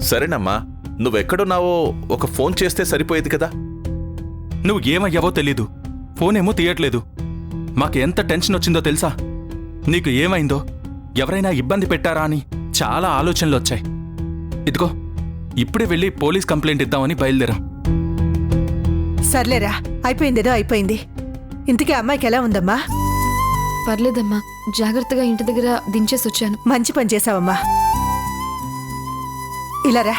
సరేనమ్మా, నువ్వెక్కడున్నావో ఒక ఫోన్ చేస్తే సరిపోయేది కదా. నువ్వు ఏమయ్యావో తెలీదు, ఫోనేమో తీయట్లేదు. మాకు ఎంత టెన్షన్ వచ్చిందో తెలుసా? నీకు ఏమైందో, ఎవరైనా ఇబ్బంది పెట్టారా అని చాలా ఆలోచనలు వచ్చాయి. ఇదిగో ఇప్పుడే వెళ్ళి పోలీస్ కంప్లైంట్ ఇద్దామని బయలుదేరాం. సర్లేరా, అయిపోయిందేదో అయిపోయింది. ఇంతకీ అమ్మాయికి ఎలా ఉందమ్మా? పర్లేదమ్మా, జాగ్రత్తగా ఇంటి దగ్గర దించేసి వచ్చాను. మంచి పని చేశావమ్మా. ఇలా రా,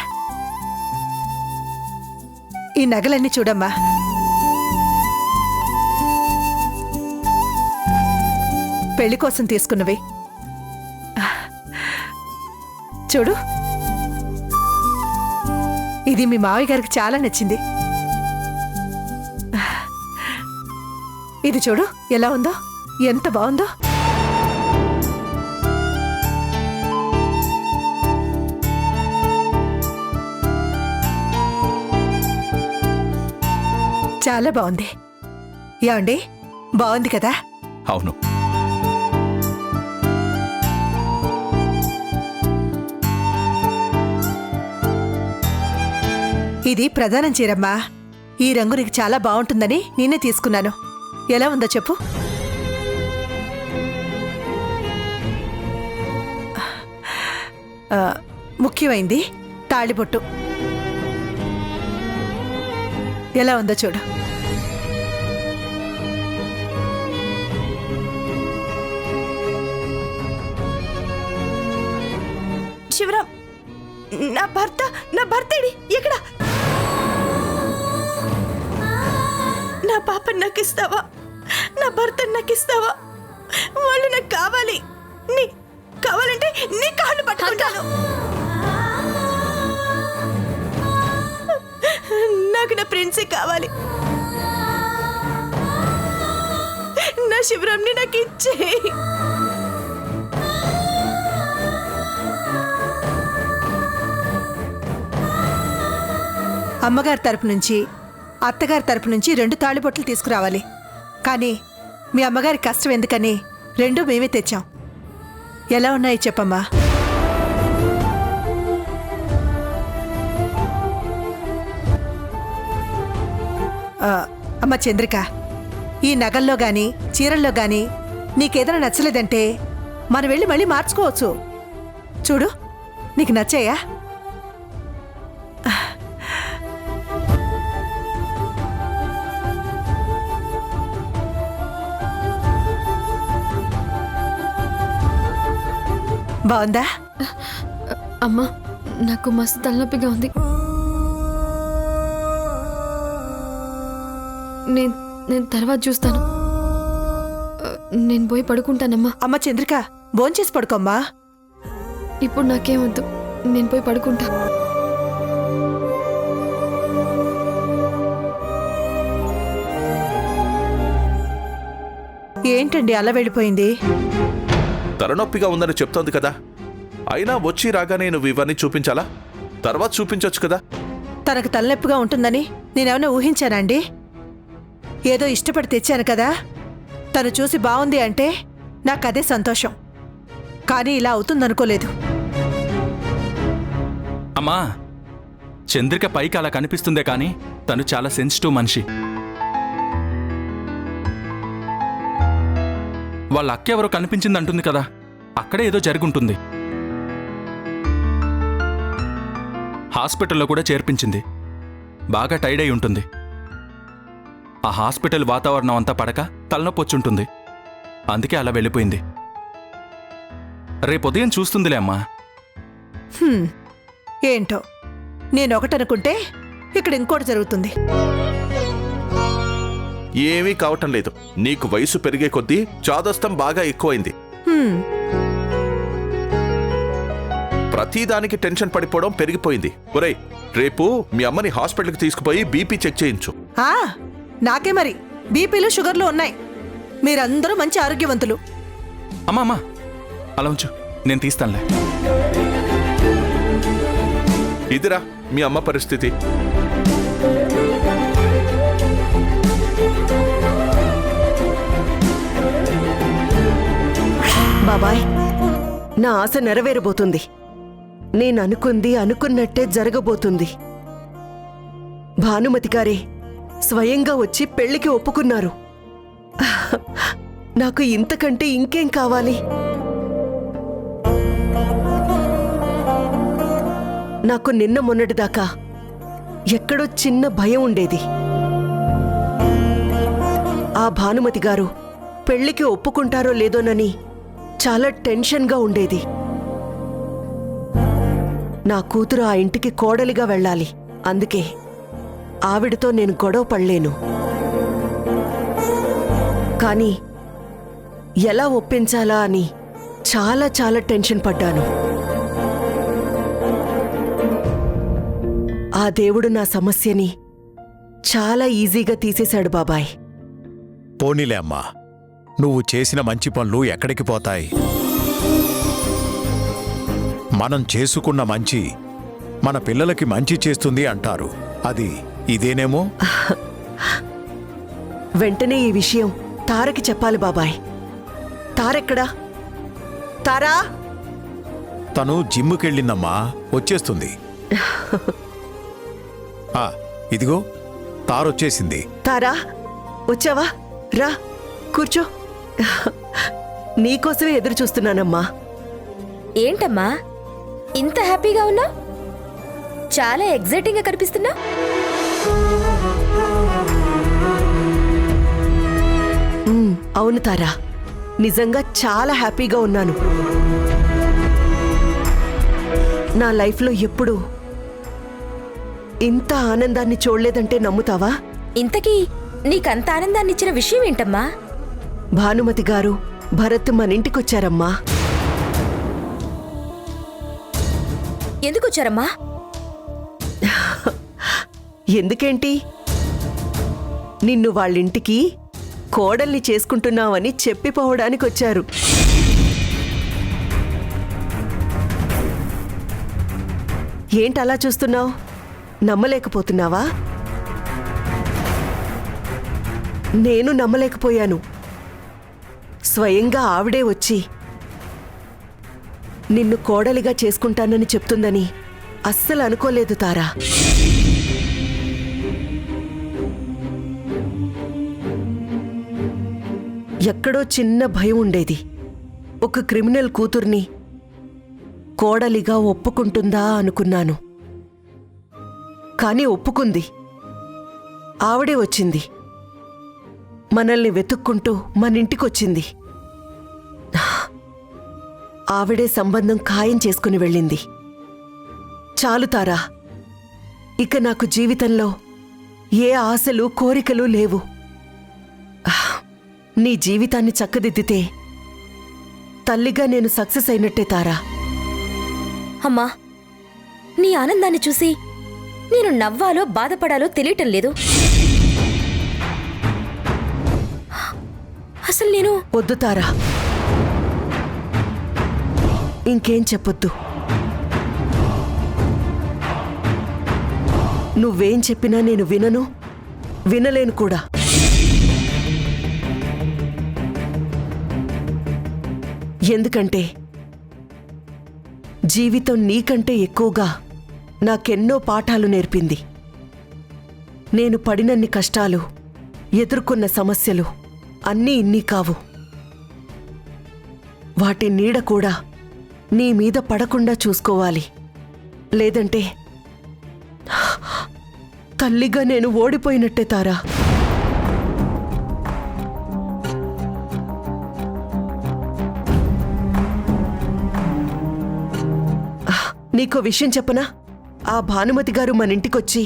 ఈ నగలన్నీ చూడమ్మా. పెళ్లి కోసం తీసుకున్నవి చూడు. ఇది మీ మావయ్య గారికి చాలా నచ్చింది. ఇది చూడు ఎలా ఉందో, ఎంత బాగుందో. చాలా బాగుంది. ఏమండి, బాగుంది కదా? అవును. ఇది ప్రధానం చీరమ్మా. ఈ రంగు నీకు చాలా బాగుంటుందని నేనే తీసుకున్నాను. ఎలా ఉందో చెప్పు. ముఖ్యమైంది తాళిబొట్టు. ఎలా ఉందో చూడు. శివరాం, నా భర్తడి ఎక్కడ? నా పాపని నాకు ఇస్తావా? నా భర్తని నాకు ఇస్తావా? వాళ్ళు నాకు కావాలి. కావాలంటే నీ కాళ్ళు పట్టుకుంటాను. నాకు నా ప్రిన్సే కావాలి. నా శివరాంని నాకు ఇచ్చేయి. అమ్మగారి తరపు నుంచి, అత్తగారి తరపు నుంచి 2 తాళిబొట్లు తీసుకురావాలి. కానీ మీ అమ్మగారి కష్టం ఎందుకని 2 మేమే తెచ్చాం. ఎలా ఉన్నాయో చెప్పమ్మా. అమ్మ చంద్రిక, ఈ నగల్లో గాని చీరల్లో గాని నీకేదైనా నచ్చలేదంటే మనం వెళ్ళి మళ్ళీ మార్చుకోవచ్చు. చూడు, నీకు నచ్చాయా? బాగుందా? అమ్మా, నాకు మస్తు తలనొప్పిగా ఉంది. నేను తర్వాత చూస్తాను. నేను పోయి పడుకుంటానమ్మా. అమ్మ చంద్రిక, భోంచేసి పడుకోమ్మా. ఇప్పుడు నాకేమొద్దు, నేను పోయి పడుకుంటా. ఏంటండి అలా వెళ్ళిపోయింది? తలనొప్పిగా ఉందని చెప్తోంది కదా. అయినా వచ్చి రాగానే నువ్వు ఇవన్నీ చూపించాలా? తర్వాత చూపించొచ్చు కదా. తనకు తలనొప్పిగా ఉంటుందని నేనేమైనా ఊహించానా అండి? ఏదో ఇష్టపడి తెచ్చాను కదా. తను చూసి బాగుంది అంటే నాకదే సంతోషం. కానీ ఇలా అవుతుందనుకోలేదు. అమ్మా, చంద్రిక పైకి అలా కనిపిస్తుందే కానీ తను చాలా సెన్సిటివ్ మనిషి. వాళ్ళ అక్క ఎవరో కనిపించింది అంటుంది కదా, అక్కడే ఏదో జరుగుంటుంది. హాస్పిటల్లో కూడా చేర్పించింది. బాగా టైర్డ్ అయి ఉంటుంది. ఆ హాస్పిటల్ వాతావరణం అంతా పడక తలనొప్పి వచ్చుంటుంది. అందుకే అలా వెళ్ళిపోయింది. రేపు ఉదయం చూస్తుందిలే అమ్మా. ఏంటో, నేనొకటనుకుంటే ఇక్కడ ఇంకోటి జరుగుతుంది. ఏమీ కావటం లేదు. నీకు వయసు పెరిగే కొద్దీ చాదస్తం బాగా ఎక్కువైంది. ప్రతిదానికి టెన్షన్ పడిపోవడం పెరిగిపోయింది. ఒరేయ్, రేపు మీ అమ్మని హాస్పిటల్కి తీసుకుపోయి బీపీ చెక్ చేయించు. నాకే మరి బీపీలు షుగర్లు ఉన్నాయి. మీరందరూ మంచి ఆరోగ్యవంతులు. అమ్మా అలా ఉంచు, నేను తీస్తానులే. ఇదిరా మీ అమ్మ పరిస్థితి. బాబాయ్, నా ఆశ నెరవేరబోతుంది. నేననుకుంది అనుకున్నట్టే జరగబోతుంది. భానుమతి గారే స్వయంగా వచ్చి పెళ్లికి ఒప్పుకున్నారు. నాకు ఇంతకంటే ఇంకేం కావాలి? నాకు నిన్న మొన్నటిదాకా ఎక్కడో చిన్న భయం ఉండేది. ఆ భానుమతి గారు పెళ్లికి ఒప్పుకుంటారో లేదోనని చాలా టెన్షన్గా ఉండేది. నా కూతురు ఆ ఇంటికి కోడలిగా వెళ్ళాలి. అందుకే ఆవిడతో నేను గొడవ పడలేను. కానీ ఎలా ఒప్పించాలా అని చాలా చాలా టెన్షన్ పడ్డాను. ఆ దేవుడు నా సమస్యని చాలా ఈజీగా తీసేశాడు బాబాయ్. పోనీలే అమ్మా, నువ్వు చేసిన మంచి పనులు ఎక్కడికి పోతాయి? మనం చేసుకున్న మంచి మన పిల్లలకి మంచి చేస్తుంది అంటారు. అది ఇదేనేమో. వెంటనే ఈ విషయం తారకి చెప్పాలి బాబాయ్. తారెక్కడా? తారా! తను జిమ్ముకెళ్ళిందమ్మా, వచ్చేస్తుంది. ఇదిగో తారొచ్చేసింది. తారా, వచ్చావా? రా కూర్చో. నీకోసమే ఎదురు చూస్తున్నానమ్మా. ఏంటమ్మా ఇంత హ్యాపీగా ఉన్నా? చాలా ఎగ్జైటింగ్ గా కనిపిస్తున్నా. అవును తారా, నిజంగా చాలా హ్యాపీగా ఉన్నాను. నా లైఫ్లో ఎప్పుడూ ఇంత ఆనందాన్ని చూడలేదంటే నమ్ముతావా? ఇంతకీ నీకంత ఆనందాన్నిచ్చిన విషయం ఏంటమ్మా? భానుమతి గారు భరత్ మన ఇంటికొచ్చారమ్మా. ఎందుకొచ్చారమ్మా? ఎందుకేంటి, నిన్ను వాళ్ళింటికి కోడల్ని చేసుకుంటున్నావని చెప్పిపోవడానికి వచ్చారు. ఏంటలా చూస్తున్నావు? నమ్మలేకపోతున్నావా? నేను నమ్మలేకపోయాను. స్వయంగా ఆవిడే వచ్చి నిన్ను కోడలిగా చేసుకుంటానని చెప్తుందని అస్సలు అనుకోలేదు తారా. ఎక్కడో చిన్న భయం ఉండేది. ఒక క్రిమినల్ కూతుర్ని కోడలిగా ఒప్పుకుంటుందా అనుకున్నాను. కానీ ఒప్పుకుంది. ఆవిడే వచ్చింది. మనల్ని వెతుక్కుంటూ మనింటికొచ్చింది. ఆవిడే సంబంధం ఖాయం చేసుకుని వెళ్ళింది. చాలు తారా, ఇక నాకు జీవితంలో ఏ ఆశలు కోరికలు లేవు. నీ జీవితాన్ని చక్కదిద్దితే తల్లిగా నేను సక్సెస్ అయినట్టే తారా. అమ్మా, నీ ఆనందాన్ని చూసి నేను నవ్వాలో బాధపడాలో తెలియటం లేదు. అసలు నేను వద్దు తారా, ఇంకేం చెప్పొద్దు. నువ్వేం చెప్పినా నేను వినను, వినలేను కూడా. ఎందుకంటే జీవితం నీకంటే ఎక్కువగా నాకెన్నో పాఠాలు నేర్పింది. నేను పడినన్ని కష్టాలు, ఎదుర్కొన్న సమస్యలు అన్నీ ఇన్ని కావు. వాటి నీడ కూడా నీ మీద పడకుండా చూసుకోవాలి. లేదంటే తల్లిగా నేను ఓడిపోయినట్టే తారా. నీకో విషయం చెప్పనా? ఆ భానుమతి గారు మన ఇంటికొచ్చి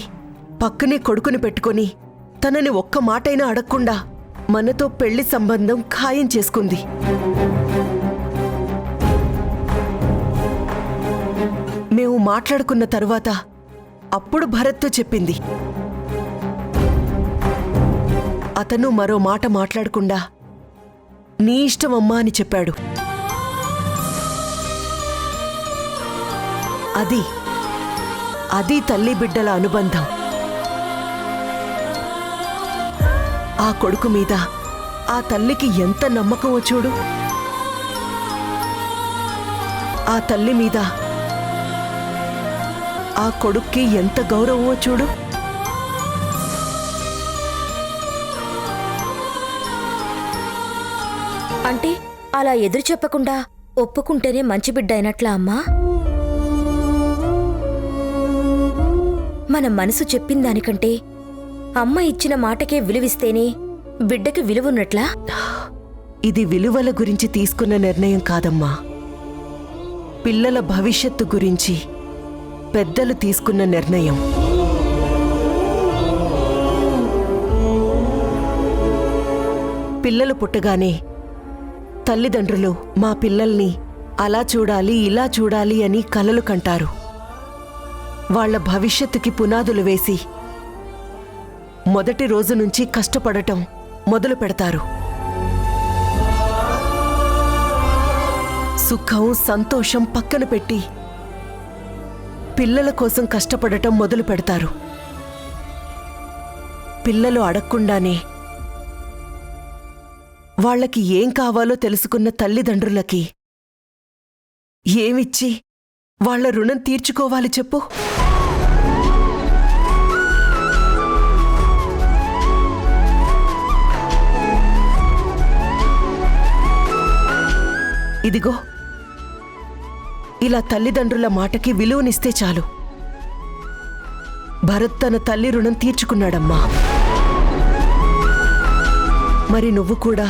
పక్కనే కొడుకుని పెట్టుకొని తనని ఒక్క మాటైనా అడగకుండా మనతో పెళ్లి సంబంధం ఖాయం చేసుకుంది. మేము మాట్లాడుకున్న తరువాత అప్పుడు భరత్తో చెప్పింది. అతను మరో మాట మాట్లాడకుండా నీ ఇష్టమమ్మా అని చెప్పాడు. అది తల్లి బిడ్డల అనుబంధం. ఆ కొడుకు మీద ఆ తల్లికి ఎంత నమ్మకమో చూడు. ఆ తల్లి మీద ఆ కొడుక్కి ఎంత గౌరవమో చూడు. అంటే అలా ఎదురు చెప్పకుండా ఒప్పుకుంటేనే మంచి బిడ్డ అయినట్లా అమ్మా? మన మనసు చెప్పిన దానికంటే అమ్మ ఇచ్చిన మాటకే విలువిస్తేనే బిడ్డకి విలువున్నట్లా? ఇది విలువల గురించి తీసుకున్న నిర్ణయం కాదమ్మా, పిల్లల భవిష్యత్తు గురించి పెద్దలు తీసుకున్న నిర్ణయం. పిల్లలు పుట్టగానే తల్లిదండ్రులు మా పిల్లల్ని అలా చూడాలి ఇలా చూడాలి అని కలలు కంటారు. వాళ్ల భవిష్యత్తుకి పునాదులు వేసి మొదటి రోజు నుంచి కష్టపడటం మొదలు పెడతారు. సుఖం సంతోషం పక్కన పెట్టి పిల్లల కోసం కష్టపడటం మొదలు పెడతారు. పిల్లలు అడగకుండానే వాళ్లకి ఏం కావాలో తెలుసుకున్న తల్లిదండ్రులకి ఏమిచ్చి వాళ్ల రుణం తీర్చుకోవాలి చెప్పు? ఇదిగో ఇలా తల్లిదండ్రుల మాటకి విలువనిస్తే చాలు. భరత్ తన తల్లి రుణం తీర్చుకున్నాడమ్మా. మరి నువ్వు కూడా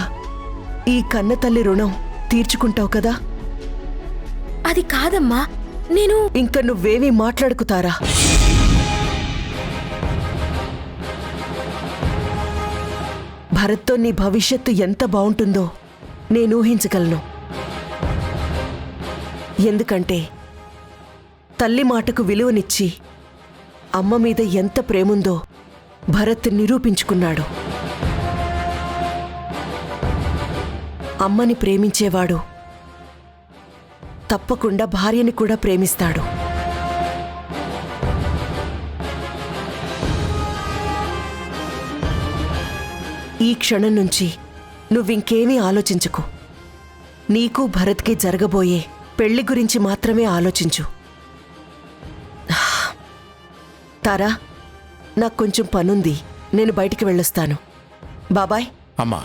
ఈ కన్న తల్లి రుణం తీర్చుకుంటావు కదా? అది కాదమ్మా, నేను ఇంక నువ్వేమీ మాట్లాడుకుతారా? భరత్తో నీ భవిష్యత్తు ఎంత బావుంటుందో నేను ఊహించగలను. ఎందుకంటే తల్లి మాటకు విలువనిచ్చి అమ్మ మీద ఎంత ప్రేముందో భరత్ నిరూపించుకున్నాడు. అమ్మని ప్రేమించేవాడు తప్పకుండా భార్యని కూడా ప్రేమిస్తాడు. ఈ క్షణం నుంచి నువ్వింకేమీ ఆలోచించకు. నీకు భరత్కి జరగబోయే పెళ్లి గురించి మాత్రమే ఆలోచించు. తారా, నాకు కొంచెం పనుంది, నేను బయటికి వెళ్ళొస్తాను. బాబాయ్. అమ్మా,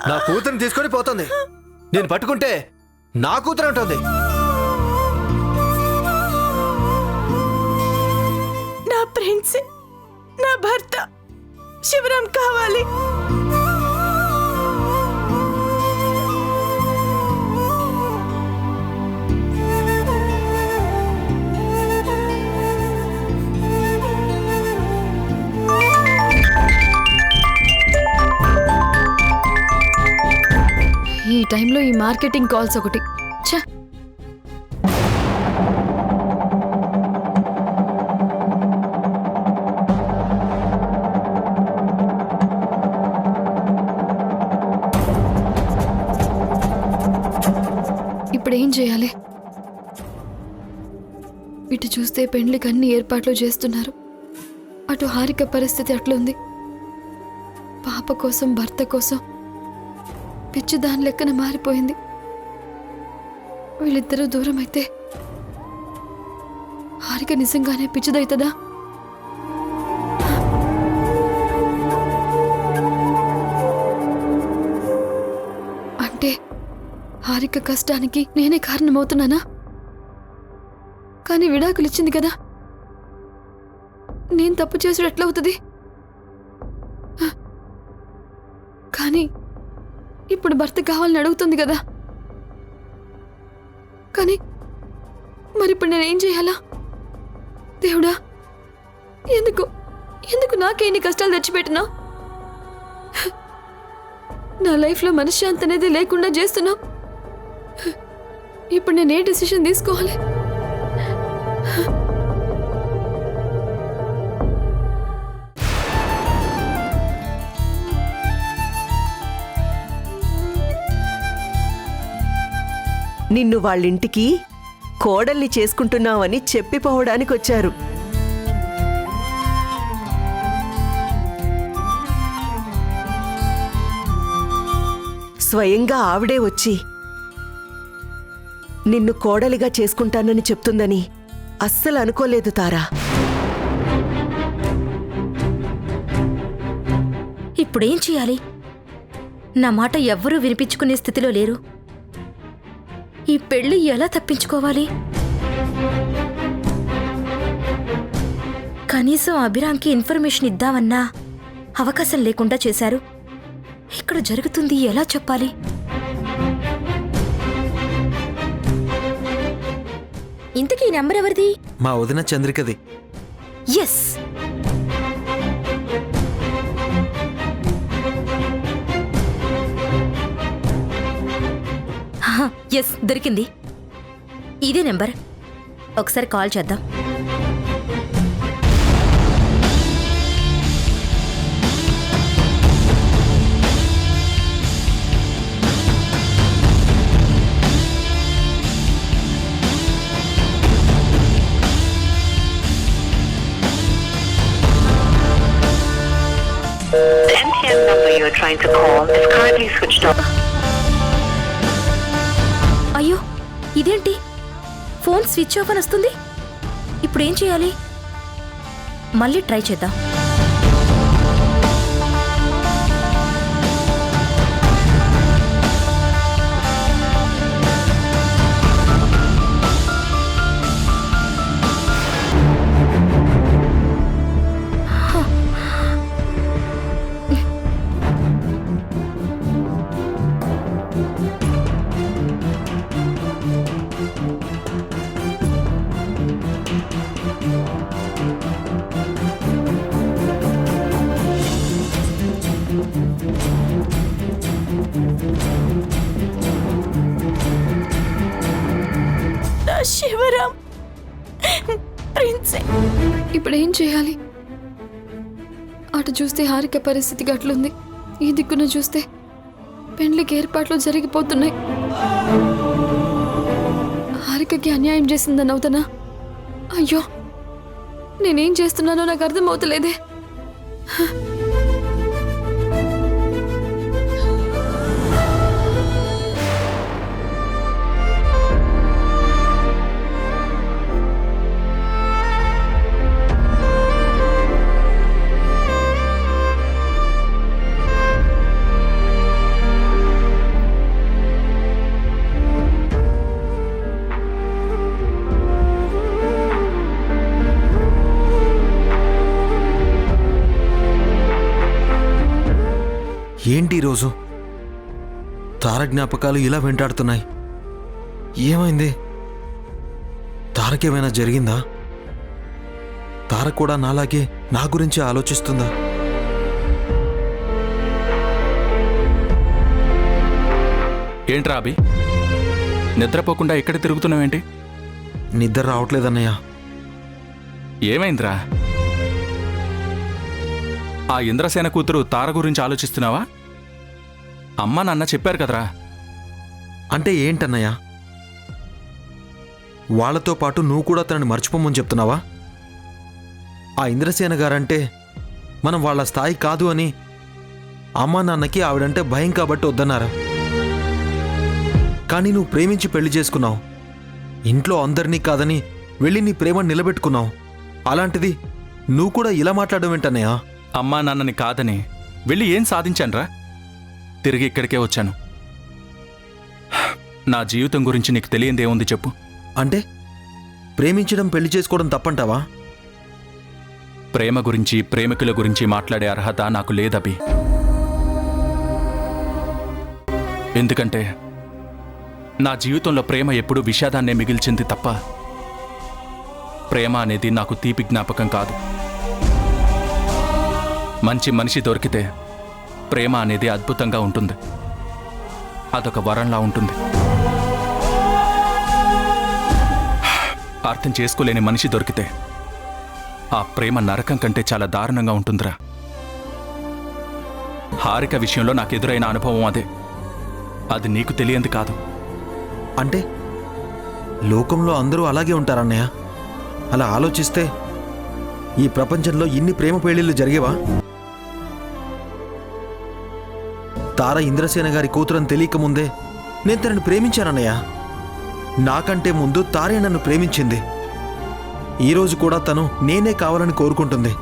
నా కూతురుని తీసుకొని పోతుంది. నేను పట్టుకుంటే నా కూతురు ఉంటుంది. నా ప్రిన్స్, నా భర్త శివరాం కావాలి. ఈ టైంలో ఈ మార్కెటింగ్ కాల్స్ ఒకటి. ఛ! ఇప్పుడేం చేయాలి? ఇటు చూస్తే పెండ్లికి అన్ని ఏర్పాట్లు చేస్తున్నారు. అటు హారిక పరిస్థితి అట్లుంది. పాప కోసం భర్త కోసం పిచ్చి దాని లెక్కన మారిపోయింది. వీళ్ళిద్దరూ దూరం అయితే హారిక నిజంగానే పిచ్చిదవుతుందా? అంటే హారిక కష్టానికి నేనే కారణమవుతున్నానా? కానీ విడాకులు ఇచ్చింది కదా, నేను తప్పు చేసుడు ఎట్లవుతుంది? కానీ ఇప్పుడు భర్త కావాలని అడుగుతుంది కదా. కానీ మరిప్పుడు నేనేం చేయాలా? దేవుడా, ఎందుకు ఎందుకు నాకే ఇన్ని కష్టాలు తెచ్చిపెట్టినా? నా లైఫ్లో మనశ్శాంతి అనేది లేకుండా చేస్తున్నావు. ఇప్పుడు నేను ఏ డిసిషన్ తీసుకోవాలి? నిన్ను వాళ్ళింటికి కోడల్ని చేసుకుంటున్నావని చెప్పిపోవడానికొచ్చారు. స్వయంగా ఆవిడే వచ్చి నిన్ను కోడలిగా చేసుకుంటానని చెప్తుందని అస్సలు అనుకోలేదు తారా. ఇప్పుడేం చేయాలి? నా మాట ఎవ్వరూ వినిపించుకునే స్థితిలో లేరు. ఈ పెళ్లి ఎలా తప్పించుకోవాలి? కనీసం అభిరామ్కి ఇన్ఫర్మేషన్ ఇద్దామన్నా అవకాశం లేకుండా చేశారు. ఇక్కడ జరుగుతుంది ఎలా చెప్పాలి? ఇంతకీ ఈ నంబర్ ఎవరిది? మా వదిన చంద్రికది. ఎస్, ఎస్, దొరికింది. ఇదే నెంబర్. ఒకసారి కాల్ చేద్దాం. The MTN number you are trying to call is currently switched off. అయ్యో, ఇదేంటి? ఫోన్ స్విచ్ ఆఫ్ అని వస్తుంది. ఇప్పుడేం చేయాలి? మళ్ళీ ట్రై చేద్దాం. శివరాం, ప్రిన్సే, ఇప్పుడేం చేయాలి? అటు చూస్తే హారిక పరిస్థితి గట్లుంది, ఈ దిక్కున చూస్తే పెండ్లికి ఏర్పాట్లు జరిగిపోతున్నాయి. హారికకి అన్యాయం చేసిందని అవుతానా? అయ్యో, నేనేం చేస్తున్నానో నాకు అర్థమవుతలేదే. ఏంటి ఈరోజు తార జ్ఞాపకాలు ఇలా వెంటాడుతున్నాయి? ఏమైంది? తారకేమైనా జరిగిందా? తార కూడా నాలాగే నా గురించి ఆలోచిస్తుందా? ఏంట్రా అభి, నిద్రపోకుండా ఇక్కడ తిరుగుతున్నావేంటి? నిద్ర రావట్లేదన్నయ్య. ఏమైందిరా? ఆ ఇంద్రసేన కూతురు తార గురించి ఆలోచిస్తున్నావా? అమ్మ నాన్న చెప్పారు కదరా. అంటే ఏంటన్నయ్య? వాళ్లతో పాటు నువ్వు కూడా తనని మర్చిపోమని చెప్తున్నావా? ఆ ఇంద్రసేన గారంటే మనం వాళ్ళ స్థాయి కాదు అని అమ్మా నాన్నకి ఆవిడంటే భయం కాబట్టి వద్దన్నారా? కానీ నువ్వు ప్రేమించి పెళ్లి చేసుకున్నావు. ఇంట్లో అందరినీ కాదని వెళ్ళి నీ ప్రేమను నిలబెట్టుకున్నావు. అలాంటిది నువ్వు కూడా ఇలా మాట్లాడడం ఏంటన్నయ్య? అమ్మా నాన్నని కాదని వెళ్ళి ఏం సాధించానురా? తిరిగి ఇక్కడికే వచ్చాను. నా జీవితం గురించి నీకు తెలియందేముంది చెప్పు. అంటే ప్రేమించడం పెళ్లి చేసుకోవడం తప్పంటావా? ప్రేమ గురించి ప్రేమికుల గురించి మాట్లాడే అర్హత నాకు లేదభి. ఎందుకంటే నా జీవితంలో ప్రేమ ఎప్పుడూ విషాదాన్నే మిగిల్చింది తప్ప ప్రేమ అనేది నాకు తీపి జ్ఞాపకం కాదు. మంచి మనిషి దొరికితే ప్రేమ అనేది అద్భుతంగా ఉంటుంది. అదొక వరంలా ఉంటుంది. అర్థం చేసుకోలేని మనిషి దొరికితే ఆ ప్రేమ నరకం కంటే చాలా దారుణంగా ఉంటుందిరా. హారిక విషయంలో నాకు ఎదురైన అనుభవం అదే. అది నీకు తెలియంది కాదు. అంటే లోకంలో అందరూ అలాగే ఉంటారన్నయ్య. అలా ఆలోచిస్తే ఈ ప్రపంచంలో ఇన్ని ప్రేమ పెళ్లిళ్ళు జరిగేవా? తార ఇంద్రసేన గారి కూతురని తెలియకముందే నేను తనని ప్రేమించానన్నయ్య. నాకంటే ముందు తారే నన్ను ప్రేమించింది. ఈరోజు కూడా తను నేనే కావాలని కోరుకుంటుంది.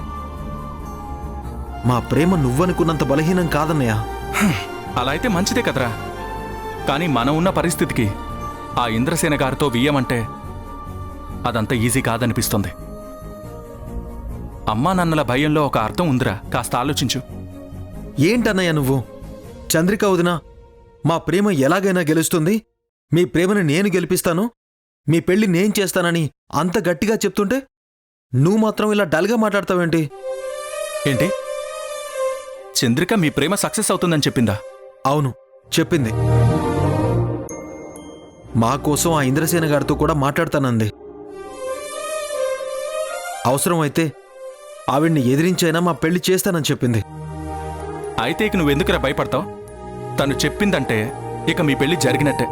మా ప్రేమ నువ్వనుకున్నంత బలహీనం కాదన్నయ్య. అలా అయితే మంచిదే కదరా. కానీ మనం ఉన్న పరిస్థితికి ఆ ఇంద్రసేన గారితో వియ్యమంటే అదంత ఈజీ కాదనిపిస్తుంది. అమ్మా నాన్నల భయంలో ఒక అర్థం ఉందిరా, కాస్త ఆలోచించు. ఏంటన్నయ్య నువ్వు? చంద్రిక వదినా మా ప్రేమ ఎలాగైనా గెలుస్తుంది, మీ ప్రేమను నేను గెలిపిస్తాను, మీ పెళ్లి నేను చేస్తానని అంత గట్టిగా చెప్తుంటే నువ్వు మాత్రం ఇలా డల్గా మాట్లాడతావేంటి? ఏంటి, చంద్రిక మీ ప్రేమ సక్సెస్ అవుతుందని చెప్పిందా? అవును, చెప్పింది. మా కోసం ఆ ఇంద్రసేన గారితో కూడా మాట్లాడతానంది. అవసరమైతే ఆవిడ్ని ఎదిరించైనా మా పెళ్లి చేస్తానని చెప్పింది. అయితే ఇక నువ్వెందుకురా భయపడతావు? తను చెప్పిందంటే ఇక మీ పెళ్లి జరిగినట్టే.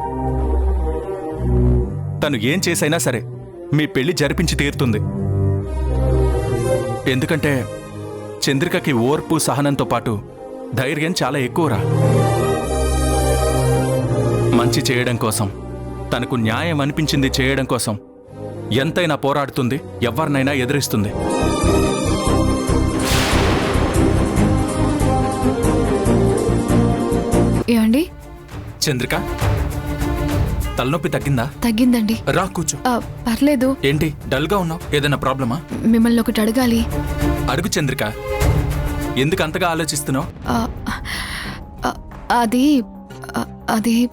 తను ఏం చేసైనా సరే మీ పెళ్లి జరిపించి తీరుతుంది. ఎందుకంటే చంద్రికకి ఓర్పు సహనంతో పాటు ధైర్యం చాలా ఎక్కువరా. మంచి చేయడం కోసం, తనకు న్యాయం అనిపించింది చేయడం కోసం ఎంతైనా పోరాడుతుంది, ఎవరినైనా ఎదిరిస్తుంది. ఏమండి? చంద్రిక, తలనొప్పి తగ్గిందా? తగ్గిందండి. రా కూర్చో. పర్లేదు. ఏంటి డల్గా ఉన్నావు? ఏదైనా ప్రాబ్లమా? మిమ్మల్ని ఒకటి అడగాలి. అడుగు చంద్రిక. ఎందుకు అంతగా ఆలోచిస్తున్నావు? ఆ, ఆ, అది ఆ, అది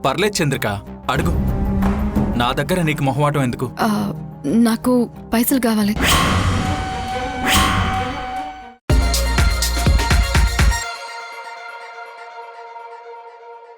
పర్లేదు చంద్రిక, అడుగు. నా దగ్గర నీకు మొహమాటం ఎందుకు? నాకు పైసలు కావాలి.